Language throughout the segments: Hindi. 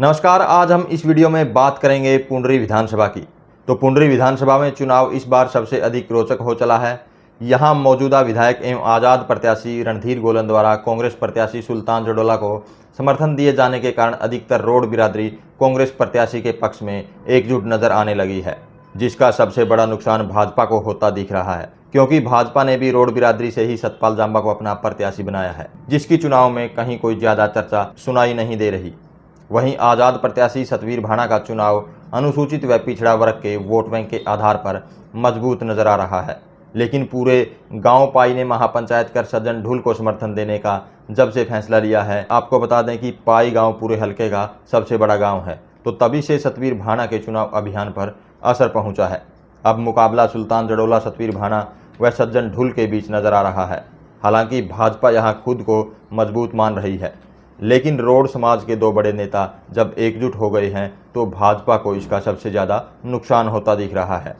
नमस्कार, आज हम इस वीडियो में बात करेंगे पुंडरी विधानसभा की। तो पुंडरी विधानसभा में चुनाव इस बार सबसे अधिक रोचक हो चला है। यहां मौजूदा विधायक एवं आज़ाद प्रत्याशी रणधीर गोलन द्वारा कांग्रेस प्रत्याशी सुल्तान जडोला को समर्थन दिए जाने के कारण अधिकतर रोड बिरादरी कांग्रेस प्रत्याशी के पक्ष में एकजुट नजर आने लगी है, जिसका सबसे बड़ा नुकसान भाजपा को होता दिख रहा है, क्योंकि भाजपा ने भी रोड बिरादरी से ही सतपाल जांबा को अपना प्रत्याशी बनाया है, जिसकी चुनाव में कहीं कोई ज्यादा चर्चा सुनाई नहीं दे रही। वहीं आज़ाद प्रत्याशी सतवीर भाना का चुनाव अनुसूचित व पिछड़ा वर्ग के वोट बैंक के आधार पर मजबूत नजर आ रहा है, लेकिन पूरे गांव पाई ने महापंचायत कर सज्जन ढुल को समर्थन देने का जब से फैसला लिया है। आपको बता दें कि पाई गांव पूरे हलके का सबसे बड़ा गांव है, तो तभी से सतवीर भाना के चुनाव अभियान पर असर पहुंचा है। अब मुकाबला सुल्तान जडोला, सतवीर भाना व सज्जन ढुल के बीच नजर आ रहा है। हालांकि भाजपा यहां खुद को मजबूत मान रही है, लेकिन रोड समाज के दो बड़े नेता जब एकजुट हो गए हैं तो भाजपा को इसका सबसे ज़्यादा नुकसान होता दिख रहा है।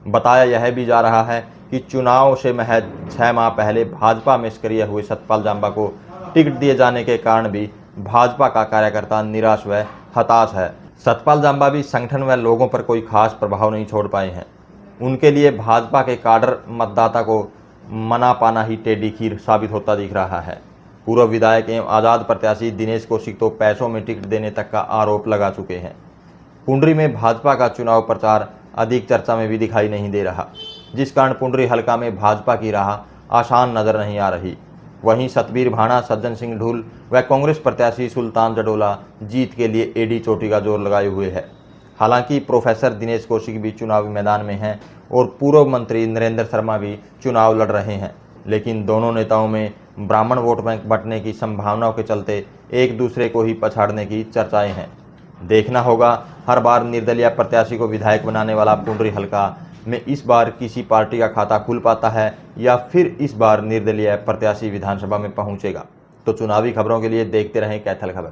बताया यह भी जा रहा है कि चुनाव से महज 6 माह पहले भाजपा में सक्रिय हुए सतपाल जांबा को टिकट दिए जाने के कारण भी भाजपा का कार्यकर्ता निराश व हताश है। सतपाल जांबा भी संगठन व लोगों पर कोई खास प्रभाव नहीं छोड़ पाए हैं। उनके लिए भाजपा के काडर मतदाता को मना पाना ही टेढ़ी खीर साबित होता दिख रहा है। पूर्व विधायक एवं आज़ाद प्रत्याशी दिनेश कौशिक तो पैसों में टिकट देने तक का आरोप लगा चुके हैं। पुंडरी में भाजपा का चुनाव प्रचार अधिक चर्चा में भी दिखाई नहीं दे रहा, जिस कारण पुंडरी हलका में भाजपा की राह आसान नजर नहीं आ रही। वहीं सतवीर भाना, सज्जन सिंह ढुल व कांग्रेस प्रत्याशी सुल्तान जडोला जीत के लिए एडी चोटी का जोर लगाए हुए है। हालांकि प्रोफेसर दिनेश कौशिक भी चुनावी मैदान में हैं और पूर्व मंत्री नरेंद्र शर्मा भी चुनाव लड़ रहे हैं, लेकिन दोनों नेताओं में ब्राह्मण वोट बैंक बंटने की संभावनाओं के चलते एक दूसरे को ही पछाड़ने की चर्चाएं हैं। देखना होगा हर बार निर्दलीय प्रत्याशी को विधायक बनाने वाला पुंडरी हलका में इस बार किसी पार्टी का खाता खुल पाता है या फिर इस बार निर्दलीय प्रत्याशी विधानसभा में पहुंचेगा। तो चुनावी खबरों के लिए देखते रहें कैथल खबर।